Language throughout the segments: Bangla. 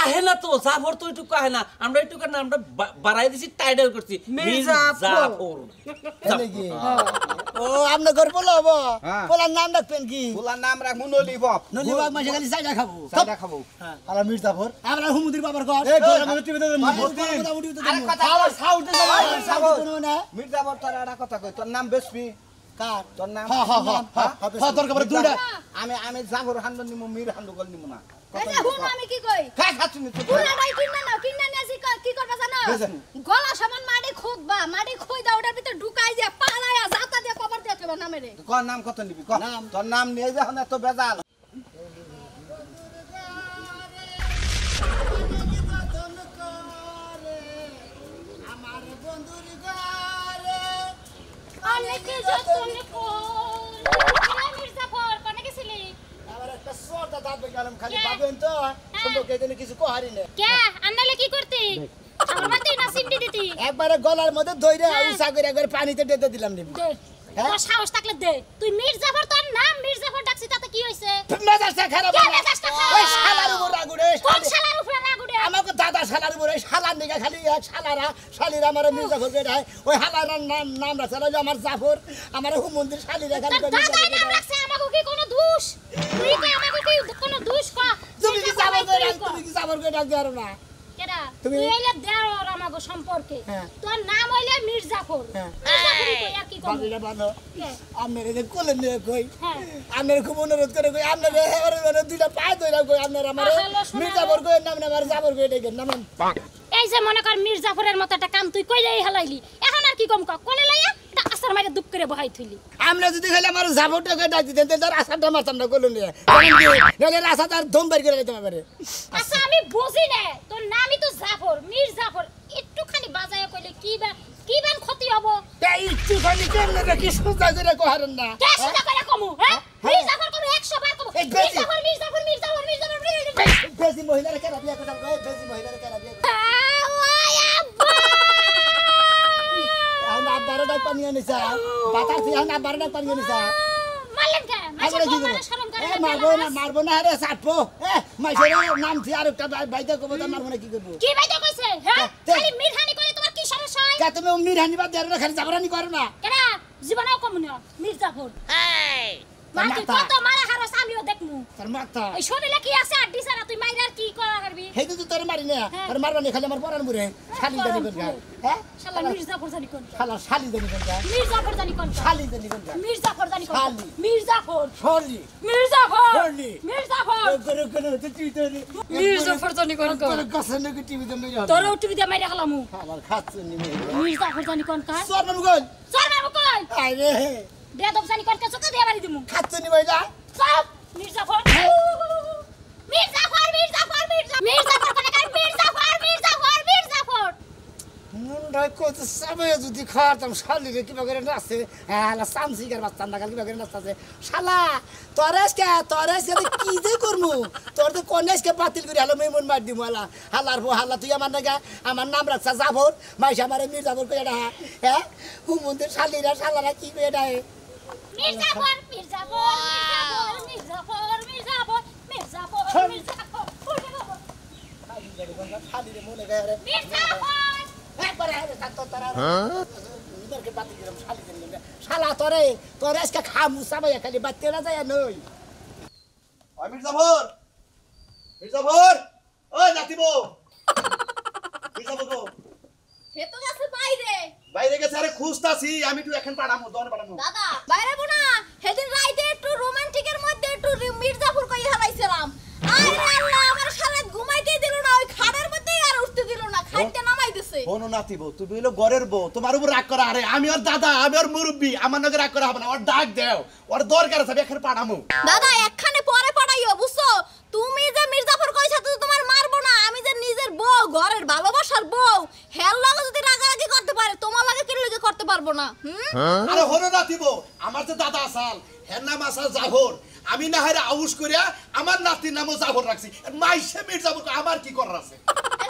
আহে না তো জাফর তো একটু আহে না আমরা একটু না আমরা বাড়াই দিছি টাইটেল করছি মির্জাফর ও আপনি ঘর বলো হবো পোলার নাম রাখবেন কি পোলার নাম রাখবো নলিপপ নলিপপ মাসে খালি চাইটা খাবো আলা মির্জাফর আমরা হুমুদির বাবার ঘর এই ঘরের মধ্যে টিভি দেন আরে কথা সাউন্ড মির্জাফর তোর একটা কথা কই তোর নাম বেশবি কার তোর নাম হ্যাঁ তোর কবরে দুইটা আমি জাফর হান্ডন নিমু মির হান্ডগল নিমু না এটা হুন আমি কি কই খাই খাচ্ছি নি পুরা নাই কিন্না নিয়ে কি করবা জানো গলা সমান মাটি খুদবা মাটি খুই দাও ওটার ভিতর ঢুকাই দিয়া পালায়া জাতা দিয়া কবর দিয়া কইবা নামে রে কোন নাম কত নিবি কোন তোর নাম নিয়ে যখন এত বেজাল আমার বন্ধুর ঘরে অনেক যতন কর মির্জাফর কোনে গেছিলি আমার একটা সরদা দাঁত গেলাম খালি ভাবেন তো সম্পর্কে এখানে কিছু কহারি না কে আন্নালে কি করতি আমার মাথায় না সিমটি দিতি একবারে গলার মধ্যে ধইরে উসা করে একবার পানিতে ডেতে দিলাম নি দে তোর সাহস থাকলে দে তুই মির্জাফর তোর নাম মির্জাফর ডাকছিস তাতে কি হইছে মেজাজটা খারাপ কে মেজাজটা খারাপ? ওই শালার উপর রাগুড়ে কোন শালার উপরে লাগুড়ে আমাকে দাদা শালার উপর শালার নিগা খালি এক শালারা শালিরা আমার মির্জাফর বেটায় ওই শালার নাম রাখছে না যে আমার জাফর আমার হুমন্দির শালিরা খালি তোর দাদাই নাম রাখছে আমাকে কি কোনো দোষ তুই কই আমাকে কি কোনো দোষ ক তুমি কি জাফর করে ডাকতে পারো না কেডা তুমি- তুই হইলে দেওর আমাকে সম্পর্কে হ্যাঁ। তোর নাম হইলে মির্জাফর মির্জাফরই কই আর কি কম বাবিলা বানো আপনার এই কোলে নিয়ে কই হ্যাঁ আপনার খুব অনুরোধ করে কই আপনার মানে দুইটা পায়ে ধইরা কই আপনার আমার হ্যালো, শোনো। মির্জাফর কই নাম না আমার জাফর কই ডেকে নাম এই যে মনে কর মির্জাফরের মতো একটা কাম তুই কইলেই হেলাইলি এখন আর কি কম ক কোলে লাইয়া তা আসার মাইরে দুপ করে বহাই থইলি আমরা যদি খালি আমার জাফরটা কই ডাক দিতেন তাহলে আসারটা মারতাম না কোলে নিয়ে নাহলে রাসা তার দম বের করে দিতে পারে আচ্ছা আমি বুঝি না তোর নামই তো জাফর মির্জাফর একটুখানি বাজায় কইলে কি বান ক্ষতি হবো এই ইচ্ছু খালি কেমনে দেখি সোজা করে কহারেন না কে সেটা করে কমু হ্যাঁ মির্জাফর কমু 100 বার কমু এই বেশি। মির্জাফর বেশি মহিলার কেন বিয়ে করতাম বেশি মহিলার কেন বিয়ে এখন আব্বারও ডাক পানি আনিছা বাতার থেকে এখন আব্বারও ডাক পানি আনিছা মারলেন কে আবার কি করবো শরম করে মারবো না আরে চাটবো মাইসের নাম থেকে আর একটা বাইতে কবো তা মারবো না কি করবো কি বাইতে কইছে হ্যাঁ তে- খালি মিরহানি করে তোমার কি সমস্যা হয় কে তুমি অমনি রানি বাদ দেয় না খালি জাবরানি করো না কেডা জীবনেও কমু না মির্জাফর এই তুই মাথা। কত মারা হারস আমিও দেখমু তোর মাথা এই শরীরে কি আছে আড্ডি সারা তুই মাইরার কি করা করবি হেতু তো তোর মারি না হ্যাঁ। আর মারবানি খালি আমার পরান মুরে শালি জানি কোন গা হ্যাঁ শালা মির্জাফর জানি কোন শালা শালি জানি কোন গা মির্জাফর জানি কোন শালি জানি কোন গা মির্জাফর জানি কোন শালি। মির্জাফর শালি মির্জাফর শালি। মির্জাফর করে করে তো তুই তো মির্জাফর জানি কোন তোর কাছে নাকি টিভি তে মেরে তোর উঠবি দিয়ে মাইরা হলামু আমার খাচ্ছে নি মেরে মির্জাফর জানি কোন কার সর না মুগল চল মারবো কই আরে বেদব জানি কোন কাছে দিয়ে বাড়ি দিমু খাচ্ছে নি ভাইলা সব মির্জাফর মির্জাফর মির্জাফর মির্জাফর কোন কার মির্জাফর মুন্ডা কত সবে যদি খাতাম শালি রে কি বাগরে নাচে হালা সামসিকার বাচ্চা না কি বাগরে নাচছে শালা তোরেস কি যে করমু তোর তো কনেসকে বাতিল করে হালো মেমন মার দিমু হালা হালার বো হালা তুই আমার নাগা আমার নাম রাখছা জাফর মাইসা আমারে মির্জাফর কই এটা হ্যাঁ হুমুন্দের শালিরা শালারা কি কই এটা মির্জাফর শালি রে মনে গায় একবারে আরে সাতো তারা ইদারকে বাতি দিলাম শালি দিলাম শালা তোরে আজকে খামু সাবাই খালি বাতি না যায় নই ওই মির্জাফর ওই নাতিবো মির্জাফর গো সে তো গেছে বাইরে বাইরে গেছে আরে খুঁজতাছি আমি একটু এখন পাঠামু দন পাঠামু দাদা বাইরে বো না সেদিন রাইতে একটু রোমান্টিকের মধ্যে একটু মির্জাফর কই হারাইছিলাম আরে আল্লাহ আমার শালা ঘুমাইতে দিল না ওই খাড়ের মধ্যেই আর উঠতে দিল না খাইতে নামাই দিছে হনো নাতিবো তুমি হলো ঘরের বউ তোমার উপর রাগ করা আরে আমি ওর দাদা আমি ওর মুরব্বি আমার নাকি রাগ করা হবে না ওর ডাক দেও ওর দরকার আছে আমি এখন পাঠামু দাদা একখানে পরে পড়াইও বুঝছো তুমি যে মির্জাফর কইছা তো তোমার মারবো না আমি যে নিজের বউ ঘরের ভালোবাসার বউ হেল লাগে যদি রাগারাগি করতে পারে তোমার লাগে কি লাগে করতে পারবো না আরে হনো নাতিবো আমার যে দাদা আসাল হের নাম আসাল জাফর আমি না হারে আউশ করিয়া আমার নাতির নামও জাফর রাখছি মাইশে মির্জাফর আমার কি করার আছে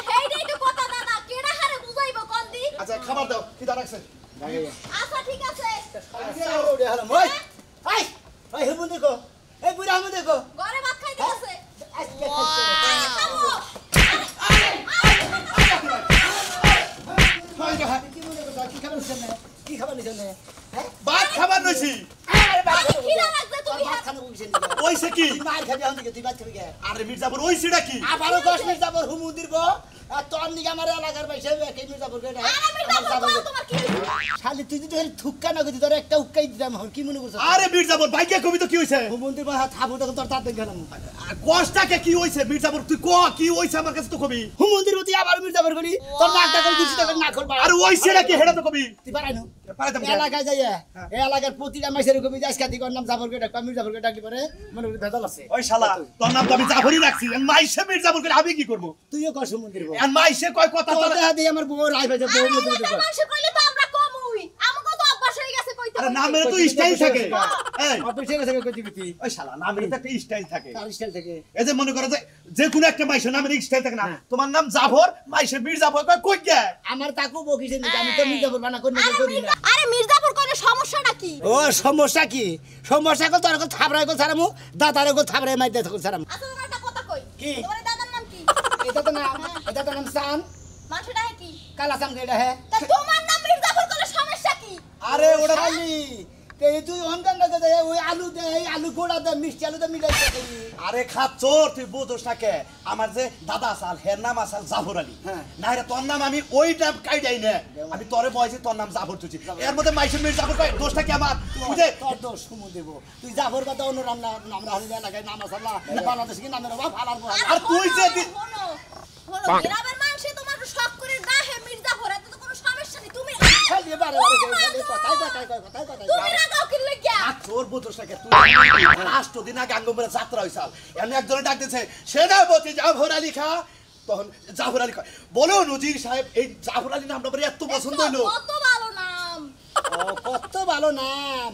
হেইটাই তো কথা দাদা কেডা হারে বুঝাইবো কোন দি আচ্ছা খাবার দাও কি দা রাখছেন আচ্ছা ঠিক আছে এই এই হেবুন দেখো এই বুড়া হামু দেখো ঘরে ভাত খাইতে আছে আজকে খাবো নিছ নে হ্যাঁ ভাত খাবার নইছি আমি খিদা লাগছে তুমি ভাত খানো বলছিস ওইছে কি তুই মার খাবি আমি তুই ভাত খাবি কে আরে মির্জাপুর ওইছিটা কি আবারও 10 মিনিট যাবর হুমুন্দির গো আর তোর নিকে আমার এলাকার ভাই সে কে মির্জাপুর কে আরে মির্জাপুর তোমার কি শালি তুই যদি থুক্কা না কইতি তোর একটা উক্কাই দিতাম হন কি মনে করছ আরে মির্জাপুর ভাইকে কবি তো কি হইছে হুমুন্দির ভাই থাবো তখন তোর তার দেখালাম কষ্টাকে কি হইছে মির্জাপুর তুই ক কি হইছে আমার কাছে তো কবি হুমুন্দির প্রতি আবার মির্জাপুর করি তোর নাকটা করে কিছু টাকা না করবা আরে ওইছিটা কি হেডা তো কবি তুই পারাইনো পারাইতাম এলাকায় যাইয়া এই এলাকার প্রতিটা মাইসের কবি যাস কাতি কর নাম জাফর কে ডাক মির্জাপুর কে ডাকলি পরে মনে করি ভেজাল আছে ওই শালা তোর নাম তো আমি জাফরই রাখছি মাইশে মির্জাপুর করে আমি কি করব তুইও কর হুমুন্দির গো আর মাইশে কয় কথা তোর তোর দেখা দিয়ে আমার বউ রাই ভাই বউ মতো মানুষ কইলে তো আমরা কমই আমাকে তো অভ্যাস হয়ে গেছে কইতে আরে নামের তো স্টাইল থাকে এই অফিসে গেছে কইতি কইতি ওই শালা নামের তো একটা স্টাইল থাকে তার স্টাইল থেকে এই যে মনে করো যে কোনো একটা মাইশে নামের স্টাইল থাকে না তোমার নাম জাফর মাইশে মির্জাফর কয় কই গে আমার তাকু বকিছে নি আমি তো মির্জাপুর বানা করি না করি না আরে মির্জাপুর কইলে সমস্যাটা কি ও সমস্যা কি সমস্যা কো তোর কো থাবরাই কো ছাড়ামু দাদারে কো থাবরাই মাই দে থাকো ছাড়ামু আচ্ছা তোমার একটা কথা কই কি? তোমার দাদার নাম কি এটা তো নাম সান মানুষটা কি কালা সান গেডা হে তা তোমার নাম মির্জাপুর কইলে সমস্যা কি আরে ওটা খালি তে তুই অনকান না দে ওই আলু দে এই আলু গোড়া দে মিষ্টি আলু দে মিলাই দে আরে খাচ্চোর তুই বুঝোস না কে আমার যে দাদা আসাল হের নাম আসাল জাফর আলী হ্যাঁ। না রে তোর নাম আমি ওইটা কাইডাই না আমি তোরে বয়সে তোর নাম জাফর তুই এর মধ্যে মাইশে মির্জাফর কয় দোষটা কি আমার তুই যে তোর দোষ সুমু দেব তুই জাফর বাদা অন্য নাম নাম রাহুল লাগাই নাম আসাল্লাহ বাংলাদেশ কি নামের বাপ হালার বল আর তুই যে শোনো গ্রামের মানুষ তোমার শখ করে ডাহে মির্জাপুর এত তো কোনো সমস্যা নেই তুমি খালি বারে বারে কথাই তুমি লাগাও কি লাগিয়া খাচ্চোর বুঝোস না কে তুই 8 দিন আগে আঙ্গমরে যাত্রা হইছাল এমনি একজনে ডাক দিয়েছে সেনাপতি জাফর আলী খা তখন জাফর আলী কয় বলো নজির সাহেব এই জাফর আলী নামটা আমার এত পছন্দ হইলো কত ভালো নাম ও কত ভালো নাম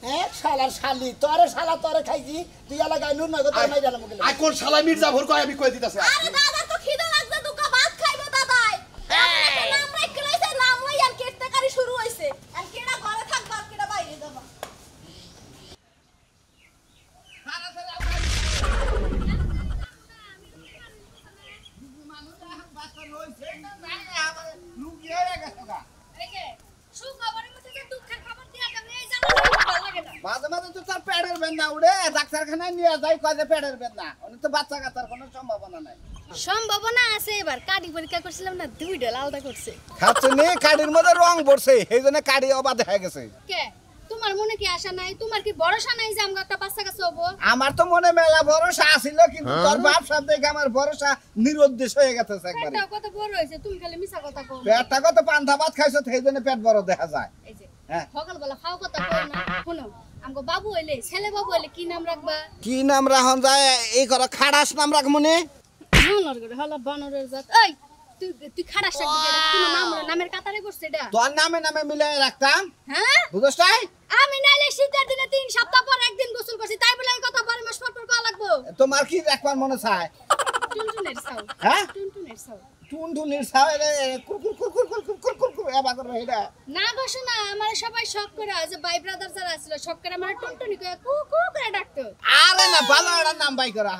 হ্যাঁ শালার শালি তোরে শালা তোরে খাইছি তুই এলাকায় নুন নগদ মাই দিলাম গেলে আর কোন শালা মির্জাফর কয় আমি কই দিতাছি আরে দাদা তো খিদা লাগছে দুকা ভাত খাইবো দাদাই নাম রাখ লইছে নাম লই আর কেটকারি শুরু হইছে আর কেডা ঘরে থাকবা আর কেডা বাইরে যাবা এইকে সুখবরের মধ্যে যে দুঃখের খবর দিয়া তুমি এই জানো ভালো লাগে না মাঝে মাঝে তো তার পেটের বেদনা উড়ে ডাক্তারখানায় নিয়ে যাই কয় যে পেটের বেদনা অনেক তো বাচ্চা কাচ্চার কোনো সম্ভাবনা নাই সম্ভাবনা আছে এবার কাটি পরীক্ষা করছিলাম না দুইটা আলাদা করছে খাচ্ছে নি কাড়ির মধ্যে রং পড়ছে সেই জন্য কাড়ি অবাধ হয়ে গেছে কে তোমার মনে কি আশা নাই তোমার কি ভরসা নাই যে আমরা একটা বাচ্চা কাছে হবো আমার তো মনে মেলা ভরসা আছিল কিন্তু তোর বাপ সাহেব দেখে আমার ভরসা নিরুদ্দেশ হয়ে গেছে একবারে পেটটা কত বড় হয়েছে তুমি খালি মিছা কথা কও পেটটা কত পান্তা ভাত খাইছো সেই জন্য পেট বড় দেখা যায় এই যে হ্যাঁ। সকালবেলা খাও কথা কও না শুনো আমগো বাবু হইলে ছেলে বাবু হইলে কি নাম রাখবা কি নাম রাখন যায় এই করো খাড়াস নাম রাখ মনে বানর করে হলো বানরের জাত এই তুই তুই খারাপ রাখবি এটা তোমার নাম নামের কাতারে করছে এটা তোর নামে নামে মিলাই রাখতাম হ্যাঁ বুঝছ তাই আমি নাইলে শীতের দিনে 3 সপ্তাহ পর একদিন গোসল করছি তাই বলে এই কথা 12 মাস পর পর কওয়া লাগবো তোমার কি রাখবার মনে চায় টুনটুনের সাউ হ্যাঁ টুনটুনের সাউ টুনটুনির সাথে কুকুর কুকুর কুকুর কুকুর কুকুর এবার করে এটা না বসো না আমার সবাই শখ করে যে ভাই ব্রাদার যারা ছিল শখ করে আমার টুনটুনি করে কু কু করে ডাকতো আরে না ভালো একটা নাম বাই করা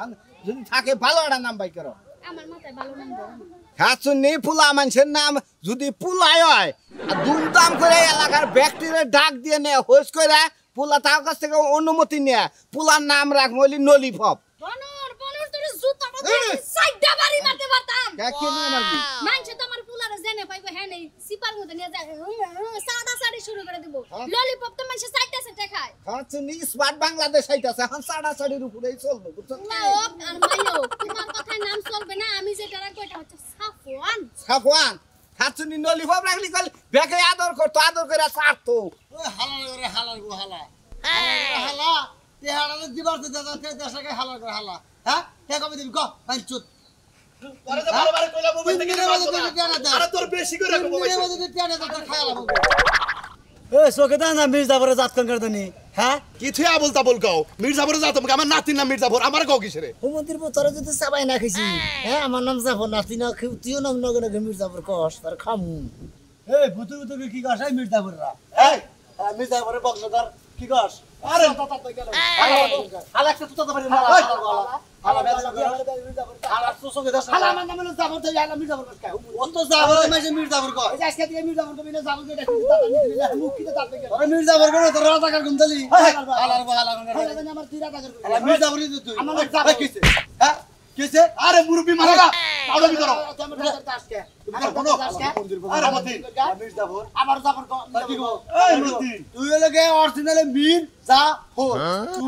যদি থাকে ভালো একটা নাম বাই করো আমার মাথায় ভালো নাম ধরে না। খাচ্ছুনি পুলা মানুষের নাম যদি পুলাই হয় আর দুমদাম করে এলাকার ব্যক্তিরে ডাক দিয়ে নেয় হোস করে পুলা তার কাছ থেকে অনুমতি নেয় পুলার নাম রাখ মলি নলিফপ বনর তোর জুতা মারতে সাইডা বাড়ি মারতে পারতাম কি নিয়ে মারবি মানছে তো আমার পুলারে জেনে পাইবো হ্যাঁ নেই সিপার মধ্যে নিয়ে যায় সাদা সাড়ি শুরু করে দিব ললিপপ তো মানুষ সাইডটা সাইডটা খায় খাচ্ছুনি স্মার্ট বাংলাদেশ আইতাছে এখন সাড়া সাড়ির উপরেই চলবে বুঝছো লাওক আর মাইও তোমার কথায় নাম চলবে না আমি যেটা রাখবো এটা হচ্ছে সাফওয়ান সাফওয়ান খাচ্ছুনি নলিফপ রাখলি কল বেকে আদর করতো আদর করে ছাড়তো ওই হালার করে হালার গো হালা হালা তে হালারে দিবার তে দাদা তে দেশকে হালার করে হালা হ্যাঁ কে কবে দিবি কো ভাই চুত তোরে তো বারবার কইলা মোবাইল থেকে আরে তোর বেশি করে রাখো মোবাইল এ সোকে দা না মির্জাপুরে জাত কোন করে দনি হ্যাঁ কি তুই আবল তাবল গাও মির্জাফর যাতো আমার নাতির নাম মির্জাফর আমার গাও কিসেরে হুমন্দির তোরা যদি সবাই না খাইছি হ্যাঁ আমার নাম জাফর নাতি না তুইও নাম নগর মির্জাপুর কস তার খামু এই ভুতু ভুতু কি কস এই মির্জাপুররা এই মির্জাফরের বংশধর কি কস আরে হালা একটা তো তো পারি না হালা হালা তো সঙ্গে দাস হালা আমার নাম হলো জাফর তাই হালা মির্জাফর কস কাউ ও তো জাফর মাঝে মির্জাফর কয় এই যে আজকে দিয়ে মির্জাফর কবি না জাফর কে ডাকি দাদা নিলে মুখ কি দাঁত থেকে আরে মির্জাফর কোন তো রাজাকার গুমতালি হালার হালা হালা জানি আমার 3 টাকা করে হালা মির্জাফরই তো তুই আমার জাফর কিছে হ্যাঁ কিছে আরে মুরব্বি মারাগা তাওলা কি করো তোমার দাদা আজকে আরে মতি মির্জাফর আমার জাফর কি গো এই মতি তুই লাগে অরিজিনাল মির্জাফর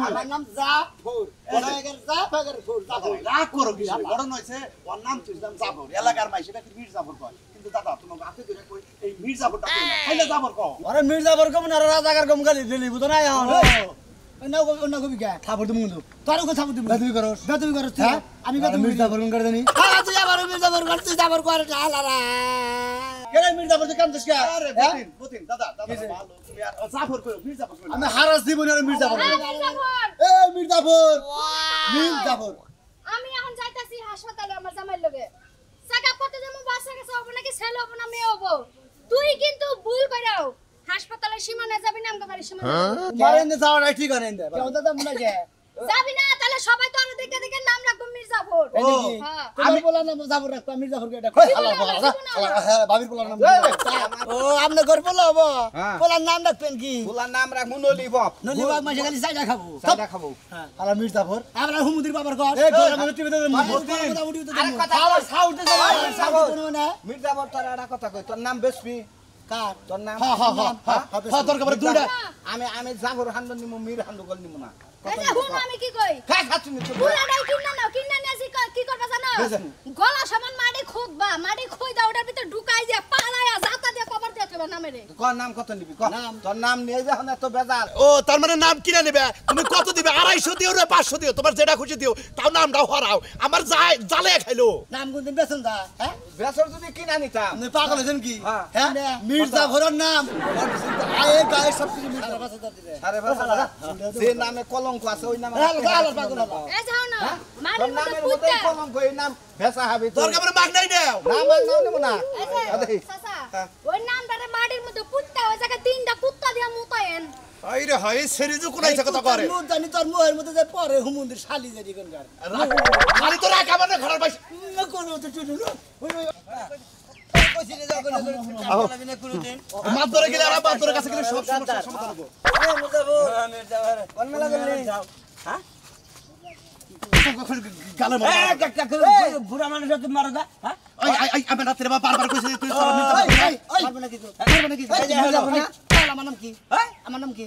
আমার নাম জাফর ওনাগের জাফর জাফর রাগ করো কি বড় নইছে ওর নাম তুই নাম জাফর এলাকার মাই সেটা কি মির্জাফর কয় কিন্তু দাদা তোমার হাতে ধরে কই এই মির্জাফরটা কই না খাইলে জাফর কও আরে মির্জাফর কম না রাজাকার কম গালি দিলি বুঝো না এখন অন্য কবি কে থাপড় তুমি কিন্তু তোর কো থাপড় দিবি তুই করস বেতবি করস আমি বেতবি মির্জাফর কোন করে জানি হ্যাঁ তুই আবার মির্জাফর কর তুই জাফর কর হালারা কেন মির্জাফর যে কান্দছ কে আরে বতিন দাদা দাদা ভালো তুমি আর জাফর কই মির্জাফর কই আমি হারাস দিব না মির্জাফর এ মির্জাফর মির্জাফর আমি এখন যাইতাছি হাসপাতালে আমার জামাইর লগে চেকআপ করতে যাবো বাসা কাছে হবে নাকি ছেলে হবে না মেয়ে হবে তুই কিন্তু ভুল কইরাও হাসপাতালের সীমানায় যাবি না আমগো বাড়ির সীমানায় মারেন দে যাওয়া ঠিক করে দে কেউ দাদা মনে কে যাবি না তাহলে সবাই তো আর দেখে দেখে নাম রাখবো মির্জাফর হ্যাঁ আমি বলা না জাফর রাখ আমি জাফর কে ডাক হ্যাঁ ভাবির বলার নাম ও আপনি ঘর বলা হবো হ্যাঁ। বলার নাম রাখবেন কি পোলার নাম রাখবো নলিপপ নলিবাগ মাসে খালি চাইটা খাবো চাটা খাবো আলা মির্জাফর আমরা হুমুদির বাবার ঘর এই গোরা মনে টিভি দে আরে কথা খাওয়া সাউন্ড দে সাউন্ড। না মির্জাফর তোর একটা কথা কই তোর নাম বেশপি কার তোর নাম হ্যাঁ হ্যাঁ হ্যাঁ হ্যাঁ তোর কবরে দুইটা আমি জাফর হান্দ নিমু মির হান্দ গল নিমু না এই যে হুন আমি কি কই খা খাচ্ছি নি তুই পুরাটাই কিনা নাও কিনা নিয়ে আসি কি করবা জানো গলা সমান মাটি খুঁজবা মাটি খুঁই দাও ওটার ভিতর ঢুকাই দিয়া পালায়া জাতা দিয়া কবর দিয়া কইবা নামে রে কোন নাম কত নিবি কোন তোর নাম নিয়ে যখন এত বেজার ও তার মানে নাম কিনা নেবে তুমি কত দিবে 250 দিও না 500 দিও তোমার যেটা খুশি দিও তাও নামটা হরাও আমার জালে খাইলো নাম কোন দিন বেতন দা হ্যাঁ বেসর যদি কিনা নিতাম তুমি পাগল হয়েছেন কি হ্যাঁ। হ্যাঁ মির্জাফরের নাম আয়ে গায়ে সব কিছু সারা বছর দা দিবে আরে বাবা যে নামে কলঙ্ক আছে ওই নামে পাগল এই যাও না তোর মাটির মধ্যে নামের মধ্যে পুঁতা কলঙ্ক এই নাম ভেসা হবে তোর কবরে মাগ নাই নাও নাম আর নাও নিব না এই যে চাচা ওই নামটারে মাটির মধ্যে পুঁতা ওই জায়গায় 3টা কুত্তা দিয়া মুতায়েন আইরে হাই সেরিজু কোনাইছে কথা করে মুখ জানি তোর মুহের মধ্যে যে পরে হুমুদির শালি জানি কোন গার খালি তো রাখা মানে ঘরের পাশে কোন তো চুলু মাছ ধরে গেলে আর মাছ ধরে কাছে গেলে সব সমস্যা সমাধান হবে কোন মেলা করলি গালে বুড়া মানুষ তুই মারো দা হ্যাঁ আই আই আই আমি রাতে বারবার কইছি তুই সব মারবে নাকি তো মারবে নাকি আমার নাম কি আমার নাম কি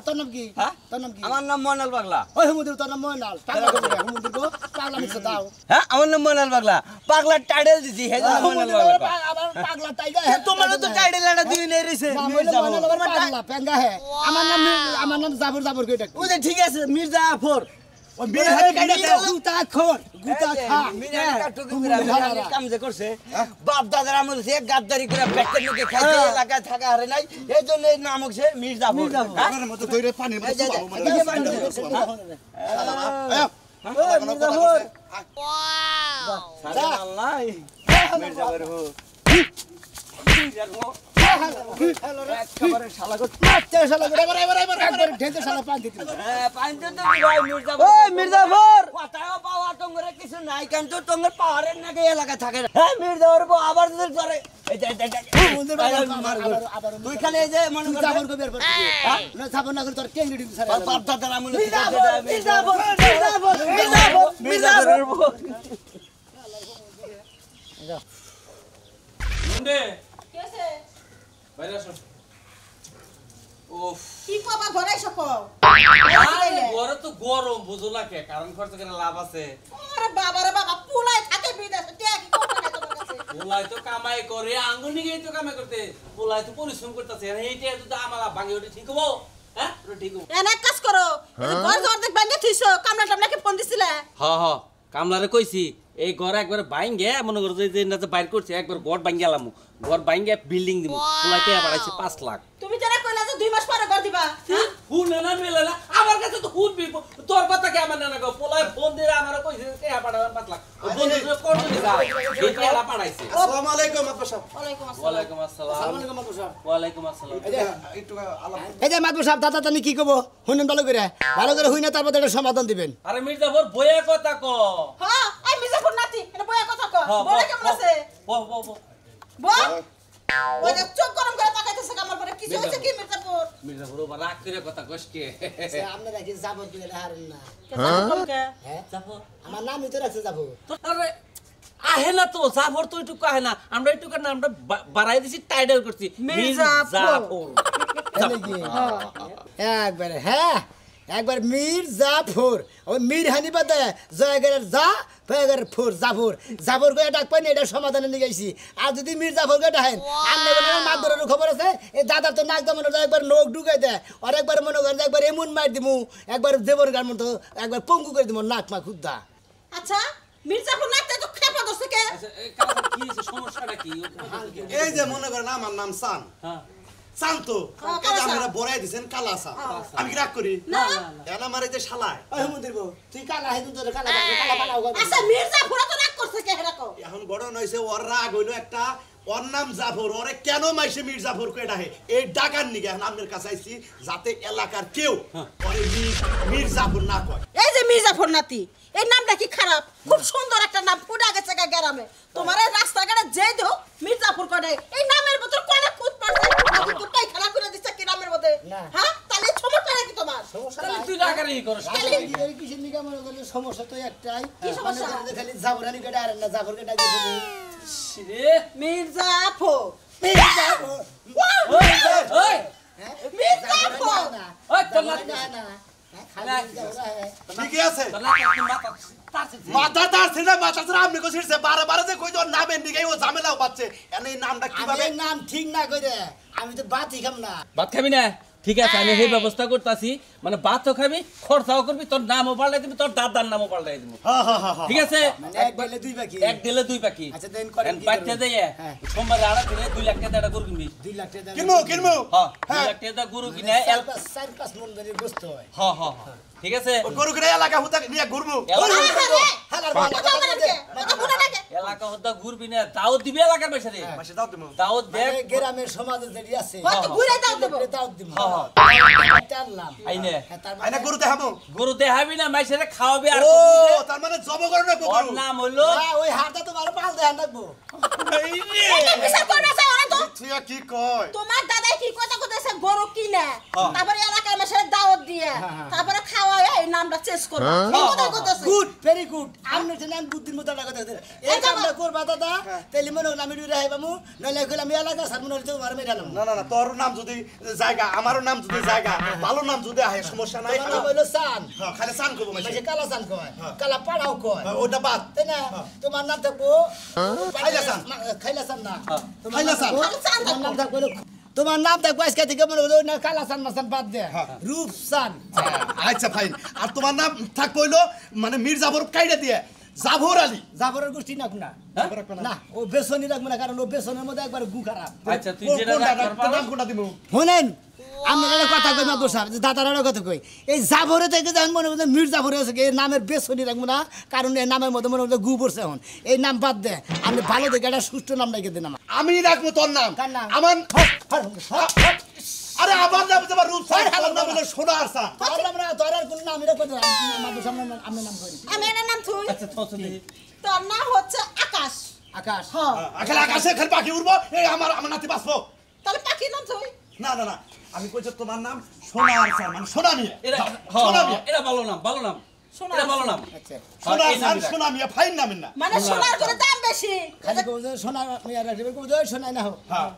তোর নাম কি তোর নাম কি আমার নাম ময়নাল পাগলা ওই হুমুদির তোর নাম ময়নাল পাগলা করে হুমুদির গো পাগলা মিছে দাও হ্যাঁ আমার নাম ময়নাল পাগলা পাগলা টাইটেল দিছি হে ময়নাল পাগলা আবার পাগলা টাইগা তোমার তো টাইটেল না দুই নেই রইছে পাগলা পেঙ্গা হে আমার নাম জাফর জাফর কই ডাক ওই যে ঠিক আছে মির্জাফর ওই বিয়ে হাতে কাইটা দাও গুতা খোর গুতা খা কাম যে করছে বাপ দাদার আমল সে গাদ্দারি করে পেটের মুখে খাইতে এলাকায় থাকা হারে নাই এই জন্য এই নাম হচ্ছে মির্জাফর ঘরের মধ্যে দইরে পানির মধ্যে সুবাবো মানে মির্জাফর সারা আল্লাহ মির্জাফর হো খাবারের শালা কত একবার ঢেকে শালা পান দিতে পাইতে তো ভাই মির্জাফর ওই মির্জাফর কথাও পাওয়া তোমরা কিছু নাই কেন তো তোমরা পাহাড়ের নাকি এলাকা থাকে হ্যাঁ মির্জাফর আবার তোদের করে এই তুই খালি এই যে মনে কর জাফর কই বের করতে না জাফর না তোর টেংরি দিতে সারা বাপ দাদার আমল মির্জাফর মুন্ডে কেসে বাইরে আসো ওফ কি কবা ঘরে সক ঘরে তো গরম বুঝো না কে কারণ খরচ করে লাভ আছে আরে বাবা রে বাবা পুলাই থাকে বিদেশে তে কি করতে না তোমার কাছে পোলাই তো কামাই করে আঙ্গুনি গেই তো কামাই করতে পোলাই তো পরিশ্রম করতেছে এইটা তো আমালা ভাঙি ওটা ঠিক হবো হ্যাঁ ওটা ঠিক হবো এনে এক কাজ করো ঘর ঘর দেখ বান্ধে থিছো কামলা টামলা কি ফোন দিছিলে হ হ কামলারে কইছি এই ঘর একবার বাইঙ্গে মনে করো যে না যে বাইর করছে একবার ঘর বাইঙ্গে গেলাম ঘর বাইঙ্গে বিল্ডিং দিব পোলাইতে বাড়াইছে 5 লাখ তুমি যারা কইলা যে 2 মাস পরে ঘর দিবা হুন না মেলে না আমার কাছে তো হুন বিব তোর কথা কি আমার না গো পোলাই ফোন দিয়ে আমারে কইছে কে পাঠাবেন 5 লাখ বন্ধু কোন দিন যা এই পেলা পাঠাইছে আসসালামু আলাইকুম মাতবর সাহেব ওয়ালাইকুম আসসালাম ওয়ালাইকুম আসসালাম একটু আলাপ এই যে মাদবর সাহেব দাদা তানি কি কব শুনুন ভালো করে হই না তারপর একটা সমাধান দিবেন আরে মির্জাফর বইয়া কথা ক হ্যাঁ এই মির্জাফর নাতি এটা বয়া কথা কো বলে কেমন আছে বল ওই যে চোখ গরম করে তাকাইতেছে আমার পরে কিছু হইছে কি মির্জাফর মির্জাফর ওবা রাগ করে কথা কইস কে আপনারা কি যাবর দিলে হারেন না হ্যাঁ জাফর আমার নামই তো রাখছে যাবো আরে আহে না তো জাফর তো একটু আহে না আমরা একটু না আমরা বাড়াই দিছি টাইটেল করছি মির্জাফর একবারে হ্যাঁ একবার মির্জাফর ওই মির হানি বাদে জয়গের যা ফেগের ফুর জাফর জাফর কই ডাক পাইনি এটা সমাধানে নিয়ে গেছি আর যদি মির্জাফর কে ডাকেন আমনে বলে মাদরের খবর আছে এই দাদার তো নাক দমন একবার নখ ঢুকাই দেয় আর একবার মনে করেন একবার এমন মার দিমু একবার দেবর গান মতো একবার পঙ্গু করে দিমু নাক মা খুদ্দা আচ্ছা মির্জাফর নাতি তো খেপা দছে কে এই কারণ কি হইছে সমস্যাটা কি এই যে মনে করেন আমার নাম সান হ্যাঁ শান্ত আমরা বড়াই দিছেন কালা সা আমি কি রাগ করি না এনা মারে যে শালায় ওই হুমুদির বউ তুই কালা হেদুন তোর কালা পালাও গো আচ্ছা মির্জাফর তো রাগ করছে কে হেরাকো এখন বড় নইছে ওর রাগ হইলো একটা ওর নাম জাফর ওরে কেন মাইছে মীর জাফর কই ডাকে এই ডাকার নিগে এখন আপনার কাছে আইছি যাতে এলাকার কেউ ওরে মীর জাফর না কয় এই যে মির্জাফর নাতি এই নামটা কি খারাপ খুব সুন্দর একটা নাম ফুটা গেছে গ্রামে তোমার এই রাস্তাঘাটে যে দেও মির্জাফর করে এই নামের ভিতর কোনে কুত পড়ছে নাকি কুত্তাই খারাপ করে দিছে কি নামের মধ্যে হ্যাঁ তাহলে সমস্যা কি তোমার তাহলে তুই রাগারি করছ এই কিসের নিগা মনে করলে সমস্যা তো একটাই কি সমস্যা? খালি জাবরানি কেটে আর না জাফর কেটে দিবি রে মির্জাফর মির্জাফর ওই ওই মির্জাফর ওই তোর না না খালি জাবরা ঠিকই আছে তোর মাথা তারছে মাথা তারছে না মাথা তার আপনি কইছে বারে যে কই তোর নামের নিগে ও ঝামেলাও পাচ্ছে এনে এই নামটা আমি কিভাবে এই নাম ঠিক না কইরে আমি তো বাতি খাম না ভাত খাবি না ঠিক আছে আমি সেই ব্যবস্থা করতেছি মানে ভাতও খাবি খরচাও করবি তোর নামও পাল্টাই দিবি তোর দাদার নামও পাল্টাই দিবি হ্যাঁ ঠিক আছে মানে এক গেলে দুই বাকি এক দিলে দুই পাখি আচ্ছা, then করেন কি বাচ্চা করবেন? দিয়ে হ্যাঁ। সোমবার আড়া দিলে 2 লাখ টাকা গরু কিনবি 2 লাখ টাকা কিনবো হ্যাঁ 2 লাখ টাকা গরু কিনে চার পাঁচ মন ধরে গোস্ত হয় হ্যাঁ হ্যাঁ ঠিক আছে ও গরু করে এলাকা হুতা নিয়ে ঘুরমু হালার বাবা কথা বলে কে কথা বলে না কে এলাকা হতে ঘুরবি না দাওয়াত দিবি এলাকার পয়সা রে মাসে দাও তুমি দাওয়াত দেখ গ্রামের সমাজে যেটি আছে হয়তো ঘুরে দাও দেবো দাও দিব টানলাম আইনে আইনা গরু দেখাবো গরু দেখাবি না মাইসেরে খাওয়াবি আর ও তার মানে জবকরণ ওর গরু নাম হইলো ওই হাতটা তো ভালো পাল দেন রাখবো বিচার করে না ওরা তো তুই কি কয় তোমার দাদাই কি কথা কইতেছে গরু কিনে তারপরে এলাকার মানুষের দাওয়াত দিয়ে তারপরে খাওয়ায় এই নামটা চেঞ্জ করবে এই কথা কইতেছে গুড ভেরি গুড আমি জানেন বুদ্ধির মতো লাগা দেখতে এই কামটা করবা দাদা তেলি মনে আমি দুই রাইবামু নইলে কইলা আমি এলাকা সার মনে হইতো মার মেডালাম না তোর নাম যদি জায়গা আমারও নাম যদি জায়গা ভালো নাম যদি আহে সমস্যা নাই তোমার নাম হইলো সান হ্যাঁ, খালি সান করবো মাসে মানে কালা সান কয় কালা পাড়াও কয় ওটা বাদ তাই না তোমার নাম থাকবো খাইলাসান। খাইলাসান না তোমার খাইলাসান। নাম থাকবো- তোমার নাম থাকবো তোমার নাম থাকবো আজকে থেকে মনে হলো না কালাসান মাসান বাদ দে রূপসান আচ্ছা ফাইন আর তোমার নাম থাকবো হইলো মানে মীর জাফর কাইডা দিয়ে জাফর আলী জাফরের গোষ্ঠী না না না ও বেসনি রাখবো না কারণ ও বেসনের মধ্যে একবার গু খারাপ আচ্ছা তুই যেটা নাম কোনটা দিব শোনেন আমি একটা কথা কই মাদুর সাহেব যে দাদার একটা কথা কই এই জাফরে থেকে যখন মনে হচ্ছে মীর জাফরে আছে এই নামের বেসনি রাখবো না কারণ এই নামের মধ্যে মনে হচ্ছে গু পড়ছে এখন এই নাম বাদ দে আমি ভালো দেখে একটা সুষ্ঠু নাম রেখে দিন আমার আমি রাখবো তোর নাম কার নাম? আমার আরে আমার নাম তোমার রূপ সাহেব আমার নাম হলো সোনার সা তোর আর কোন নাম এটা কই মাদুর সামনে আমি নাম করি আমি এর নাম থুই আচ্ছা তোর নাম হচ্ছে আকাশ আকাশ আকাল আকাশে খালি পাখি উড়বো এই আমার নাতি বাঁচবো তাহলে পাখির নাম থুই না আমি কইছি তোমার নাম সোনার সা মানে সোনা মিয়া এরা সোনা মিয়া এটা ভালো নাম এটা ভালো নাম আচ্ছা সোনার সা সোনা মিয়া ফাইন নাম না মানে সোনার করে দাম বেশি খালি কই যে সোনা মিয়া রাখবে কই যে সোনা না হোক হ্যাঁ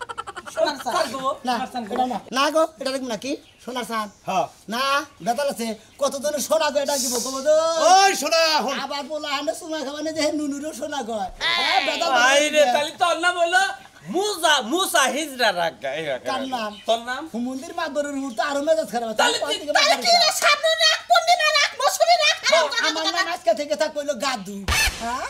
সোনার সাথে না এটা না না গো এটা দেখব নাকি সোনার সান হ্যাঁ না বেতাল আছে কতজন সোনা গো এটা দিব কব তো ওই সোনা হন আবার বলা আনে সোনা খাবানে যে নুনুরও সোনা কয় বেতাল আই রে তাহলে তোর নাম হইলো মুসা হিজরা রাগা কার নাম? তোর নাম মন্দির মাদরের মুহূর্তে আরো মেজাজ খারাপ আছে তাহলে তাহলে কি রে, সামনে রাখ কোন দিন রাখ মৌসুমি রাখ আমার নাম আজকে থেকে থাক কইলো গাদু হ্যাঁ